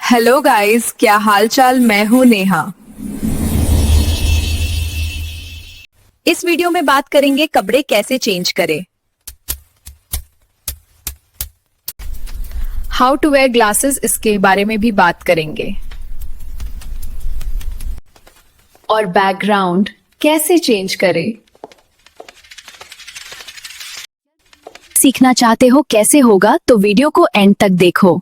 Hello guys, क्या हाल चाल। मैं हूं नेहा। इस वीडियो में बात करेंगे कपड़े कैसे चेंज करें, हाउ टू वेयर ग्लासेस, इसके बारे में भी बात करेंगे, और बैकग्राउंड कैसे चेंज करें। सीखना चाहते हो कैसे होगा तो वीडियो को एंड तक देखो।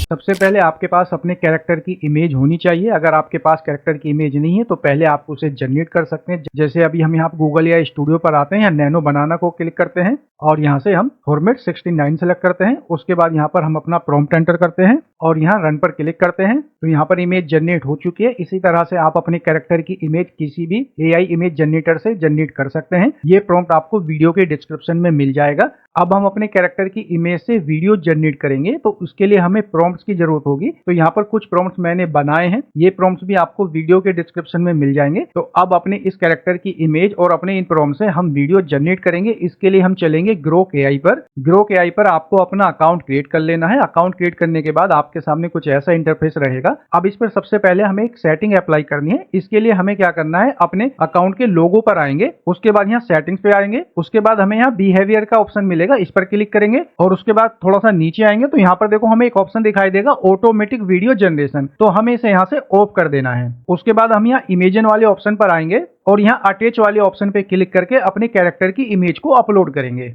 सबसे पहले आपके पास अपने कैरेक्टर की इमेज होनी चाहिए। अगर आपके पास कैरेक्टर की इमेज नहीं है तो पहले आप उसे जनरेट कर सकते हैं। जैसे अभी हम यहाँ गूगल या स्टूडियो पर आते हैं, या नैनो बनाना को क्लिक करते हैं और यहाँ से हम फॉर्मेट 69 सेलेक्ट करते हैं। उसके बाद यहाँ पर हम अपना प्रॉम्प्ट एंटर करते हैं और यहाँ रन पर क्लिक करते हैं तो यहाँ पर इमेज जनरेट हो चुकी है। इसी तरह से आप अपने कैरेक्टर की इमेज किसी भी AI इमेज जनरेटर से जनरेट कर सकते हैं। ये प्रॉम्प्ट आपको वीडियो के डिस्क्रिप्शन में मिल जाएगा। अब हम अपने कैरेक्टर की इमेज से वीडियो जनरेट करेंगे तो उसके लिए हमें प्रॉम्प्ट्स की जरूरत होगी। तो यहाँ पर कुछ प्रॉम्प्ट्स मैंने बनाए हैं, ये प्रॉम्प्ट्स भी आपको वीडियो के डिस्क्रिप्शन में मिल जाएंगे। तो अब अपने इस कैरेक्टर की इमेज और अपने इन प्रॉम्प्ट से हम वीडियो जनरेट करेंगे। इसके लिए हम चलेंगे ग्रोक AI पर। ग्रोक AI पर आपको अपना अकाउंट क्रिएट कर लेना है। अकाउंट क्रिएट करने के बाद आपके सामने कुछ ऐसा इंटरफेस रहेगा। अब इस पर सबसे पहले हमें एक सेटिंग अप्लाई करनी है। इसके लिए हमें क्या करना है, अपने अकाउंट के लोगो पर आएंगे, उसके बाद यहाँ सेटिंग्स पे आएंगे, उसके बाद हमें यहाँ बिहेवियर का ऑप्शन मिलेगा, इस पर क्लिक करेंगे और उसके बाद थोड़ा सा नीचे आएंगे तो यहाँ पर देखो हमें एक ऑप्शन दिखाई देगा ऑटोमेटिक वीडियो जनरेशन। तो हमें इसे यहाँ से ऑफ कर देना है। उसके बाद हम यहाँ इमेजन वाले ऑप्शन पर आएंगे और यहाँ अटैच वाले ऑप्शन पे क्लिक करके अपने कैरेक्टर की इमेज को अपलोड करेंगे।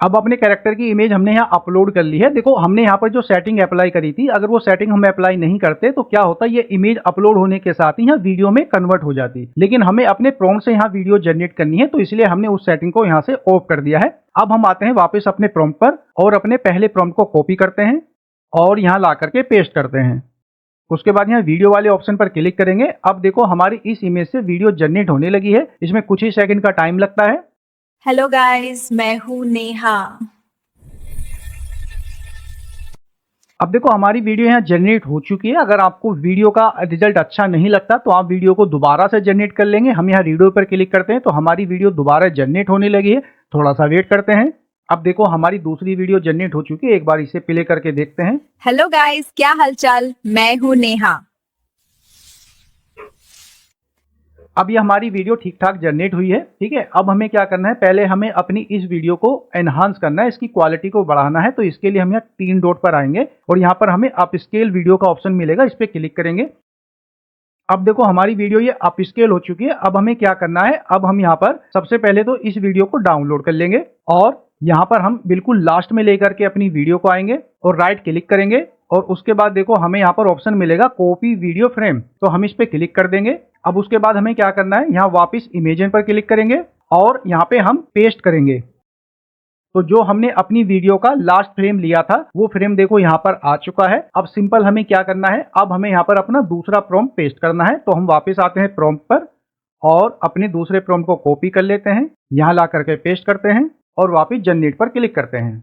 अब अपने कैरेक्टर की इमेज हमने यहाँ अपलोड कर ली है। देखो हमने यहाँ पर जो सेटिंग अप्लाई करी थी, अगर वो सेटिंग हम अप्लाई नहीं करते तो क्या होता, ये इमेज अपलोड होने के साथ ही यहाँ वीडियो में कन्वर्ट हो जाती। लेकिन हमें अपने प्रॉम्प्ट से यहाँ वीडियो जनरेट करनी है तो इसलिए हमने उस सेटिंग को यहाँ से ऑफ कर दिया है। अब हम आते हैं वापस अपने प्रॉम्प्ट पर और अपने पहले प्रॉम्प्ट को कॉपी करते हैं और यहाँ ला करके पेस्ट करते हैं। उसके बाद यहाँ वीडियो वाले ऑप्शन पर क्लिक करेंगे। अब देखो हमारी इस इमेज से वीडियो जनरेट होने लगी है। इसमें कुछ ही सेकंड का टाइम लगता है। हेलो गाइस, मैं हूं नेहा। अब देखो हमारी वीडियो यहाँ जनरेट हो चुकी है। अगर आपको वीडियो का रिजल्ट अच्छा नहीं लगता तो आप वीडियो को दोबारा से जनरेट कर लेंगे। हम यहाँ वीडियो पर क्लिक करते हैं तो हमारी वीडियो दोबारा जनरेट होने लगी है। थोड़ा सा वेट करते हैं। अब देखो हमारी दूसरी वीडियो जनरेट हो चुकी है। एक बार इसे प्ले करके देखते हैं। हेलो गाइस, क्या हालचाल। मैं हूं नेहा। अब ये हमारी वीडियो ठीक ठाक जनरेट हुई है। ठीक है, अब हमें क्या करना है, पहले हमें अपनी इस वीडियो को एनहांस करना है, इसकी क्वालिटी को बढ़ाना है। तो इसके लिए हम यहाँ 3 डॉट पर आएंगे और यहाँ पर हमें अपस्केल वीडियो का ऑप्शन मिलेगा, इस पर क्लिक करेंगे। अब देखो हमारी वीडियो ये अपस्केल हो चुकी है। अब हमें क्या करना है, अब हम यहाँ पर सबसे पहले तो इस वीडियो को डाउनलोड कर लेंगे और यहाँ पर हम बिल्कुल लास्ट में लेकर के अपनी वीडियो को आएंगे और राइट क्लिक करेंगे और उसके बाद देखो हमें यहाँ पर ऑप्शन मिलेगा कॉपी वीडियो फ्रेम, तो हम इस पे क्लिक कर देंगे। अब उसके बाद हमें क्या करना है, यहाँ वापस इमेजन पर क्लिक करेंगे और यहाँ पे हम पेस्ट करेंगे। तो जो हमने अपनी वीडियो का लास्ट फ्रेम लिया था वो फ्रेम देखो यहाँ पर आ चुका है। अब सिंपल हमें क्या करना है, अब हमें यहाँ पर अपना दूसरा प्रॉम्प्ट पेस्ट करना है। तो हम वापस आते हैं प्रॉम्प्ट पर और अपने दूसरे प्रॉम्प्ट को कॉपी कर लेते हैं, यहाँ ला करके पेस्ट करते हैं और वापस जनरेट पर क्लिक करते हैं।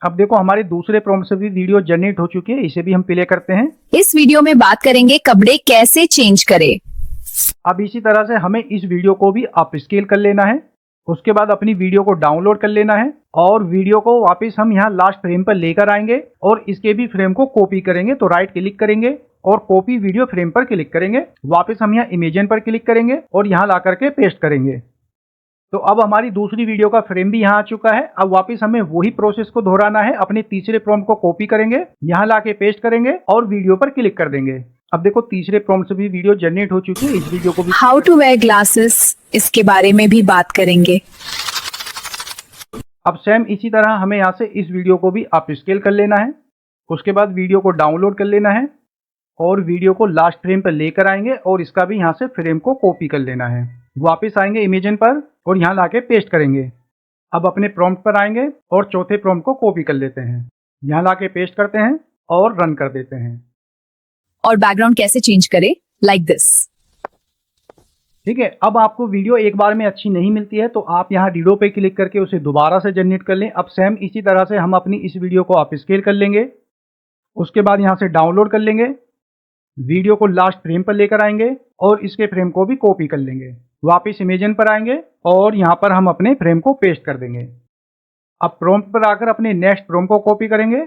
अब देखो हमारे दूसरे प्रॉम्प्ट से भी वीडियो जनरेट हो चुकी है, इसे भी हम प्ले करते हैं। इस वीडियो में बात करेंगे कपड़े कैसे चेंज करें। अब इसी तरह से हमें इस वीडियो को भी अपस्केल कर लेना है। उसके बाद अपनी वीडियो को डाउनलोड कर लेना है और वीडियो को वापस हम यहाँ लास्ट फ्रेम पर लेकर आएंगे और इसके भी फ्रेम को कॉपी करेंगे। तो राइट क्लिक करेंगे और कॉपी वीडियो फ्रेम पर क्लिक करेंगे। वापस हम यहाँ इमेजन पर क्लिक करेंगे और यहाँ ला करके पेस्ट करेंगे। तो अब हमारी दूसरी वीडियो का फ्रेम भी यहाँ आ चुका है। अब वापस हमें वही प्रोसेस को दोहराना है। अपने तीसरे प्रॉम्प्ट को कॉपी करेंगे, यहाँ ला के पेस्ट करेंगे और वीडियो पर क्लिक कर देंगे। अब देखो तीसरे प्रॉम्प्ट से भी वीडियो जनरेट हो चुकी है। इस वीडियो को भी हाउ टू वेयर ग्लासेस, इसके बारे में भी बात करेंगे। अब सेम इसी तरह हमें यहाँ से इस वीडियो को भी अपस्केल कर लेना है। उसके बाद वीडियो को डाउनलोड कर लेना है और वीडियो को लास्ट फ्रेम पर लेकर आएंगे और इसका भी यहाँ से फ्रेम को कॉपी कर लेना है। वापस आएंगे इमेजन पर और यहाँ लाके पेस्ट करेंगे। अब अपने प्रॉम्प्ट पर आएंगे और चौथे प्रॉम्प्ट को कॉपी कर लेते हैं, यहाँ लाके पेस्ट करते हैं और रन कर देते हैं। और बैकग्राउंड कैसे चेंज करें, लाइक दिस। ठीक है, अब आपको वीडियो एक बार में अच्छी नहीं मिलती है तो आप यहाँ रीडो पे क्लिक करके उसे दोबारा से जनरेट कर लें। अब सेम इसी तरह से हम अपनी इस वीडियो को अपस्केल कर लेंगे। उसके बाद यहाँ से डाउनलोड कर लेंगे, वीडियो को लास्ट फ्रेम पर लेकर आएंगे और इसके फ्रेम को भी कॉपी कर लेंगे। वापस इमेजन पर आएंगे और यहाँ पर हम अपने फ्रेम को पेस्ट कर देंगे। अब प्रॉम्प्ट पर आकर अपने नेक्स्ट प्रॉम्प्ट को कॉपी करेंगे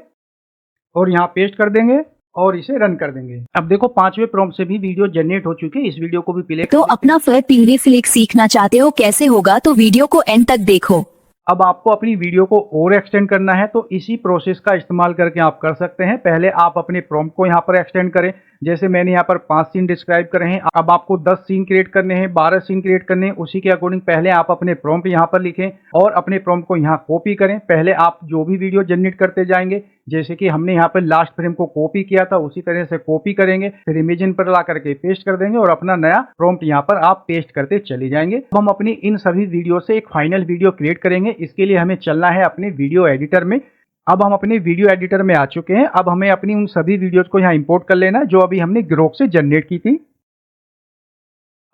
और यहाँ पेस्ट कर देंगे और इसे रन कर देंगे। अब देखो 5वें प्रॉम्प्ट से भी वीडियो जनरेट हो चुकी है। इस वीडियो को भी प्ले तो अपना पीडी फ्लिक सीखना चाहते हो कैसे होगा तो वीडियो को एंड तक देखो। अब आपको अपनी वीडियो को और एक्सटेंड करना है तो इसी प्रोसेस का इस्तेमाल करके आप कर सकते हैं। पहले आप अपने प्रॉम्प्ट को यहाँ पर एक्सटेंड करें। जैसे मैंने यहाँ पर 5 सीन डिस्क्राइब करे हैं, अब आपको 10 सीन क्रिएट करने हैं, 12 सीन क्रिएट करने हैं। उसी के अकॉर्डिंग पहले आप अपने प्रॉम्प्ट यहाँ पर लिखें और अपने प्रॉम्प्ट को यहाँ कॉपी करें। पहले आप जो भी वीडियो जनरेट करते जाएंगे, जैसे कि हमने यहाँ पर लास्ट फ्रेम को कॉपी किया था, उसी तरह से कॉपी करेंगे, फिर इमेजिन पर ला करके पेस्ट कर देंगे और अपना नया प्रॉम्प्ट यहाँ पर आप पेस्ट करते चले जाएंगे। अब हम अपनी इन सभी वीडियो से एक फाइनल वीडियो क्रिएट करेंगे। इसके लिए हमें चलना है अपने वीडियो एडिटर में। अब हम अपने वीडियो एडिटर में आ चुके हैं। अब हमें अपनी उन सभी वीडियोस को यहाँ इंपोर्ट कर लेना है जो अभी हमने ग्रोक से जनरेट की थी।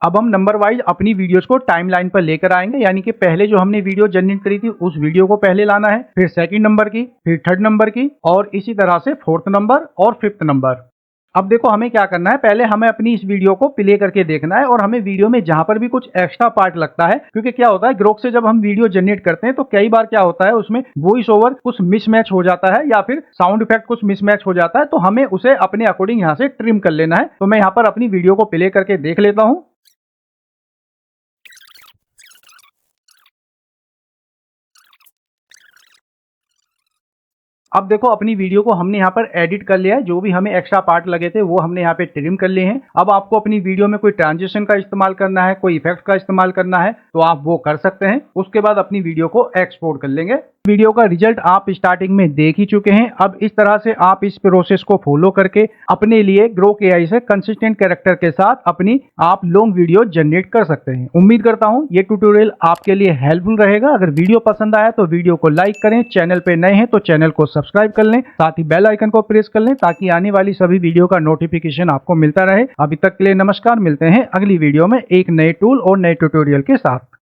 अब हम नंबर वाइज अपनी वीडियोस को टाइमलाइन पर लेकर आएंगे, यानी कि पहले जो हमने वीडियो जनरेट करी थी उस वीडियो को पहले लाना है, फिर सेकंड नंबर की, फिर थर्ड नंबर की और इसी तरह से फोर्थ नंबर और फिफ्थ नंबर। अब देखो हमें क्या करना है, पहले हमें अपनी इस वीडियो को प्ले करके देखना है और हमें वीडियो में जहां पर भी कुछ एक्स्ट्रा पार्ट लगता है, क्योंकि क्या होता है ग्रोक से जब हम वीडियो जनरेट करते हैं तो कई बार क्या होता है उसमें वॉइस ओवर कुछ मिसमैच हो जाता है या फिर साउंड इफेक्ट कुछ मिसमैच हो जाता है, तो हमें उसे अपने अकॉर्डिंग यहाँ से ट्रिम कर लेना है। तो मैं यहाँ पर अपनी वीडियो को प्ले करके देख लेता हूँ। अब देखो अपनी वीडियो को हमने यहाँ पर एडिट कर लिया है। जो भी हमें एक्स्ट्रा पार्ट लगे थे वो हमने यहाँ पे ट्रिम कर लिए हैं। अब आपको अपनी वीडियो में कोई ट्रांजिशन का इस्तेमाल करना है, कोई इफेक्ट का इस्तेमाल करना है तो आप वो कर सकते हैं। उसके बाद अपनी वीडियो को एक्सपोर्ट कर लेंगे। वीडियो का रिजल्ट आप स्टार्टिंग में देख ही चुके हैं। अब इस तरह से आप इस प्रोसेस को फॉलो करके अपने लिए ग्रोक एआई से कंसिस्टेंट कैरेक्टर के साथ अपनी आप लॉन्ग वीडियो जनरेट कर सकते हैं। उम्मीद करता हूं ये ट्यूटोरियल आपके लिए हेल्पफुल रहेगा। अगर वीडियो पसंद आया तो वीडियो को लाइक करें, चैनल पे नए हैं तो चैनल को सब्सक्राइब कर लें, साथ ही बेल आइकन को प्रेस कर लें ताकि आने वाली सभी वीडियो का नोटिफिकेशन आपको मिलता रहे। अभी तक के लिए नमस्कार, मिलते हैं अगली वीडियो में एक नए टूल और नए ट्यूटोरियल के साथ।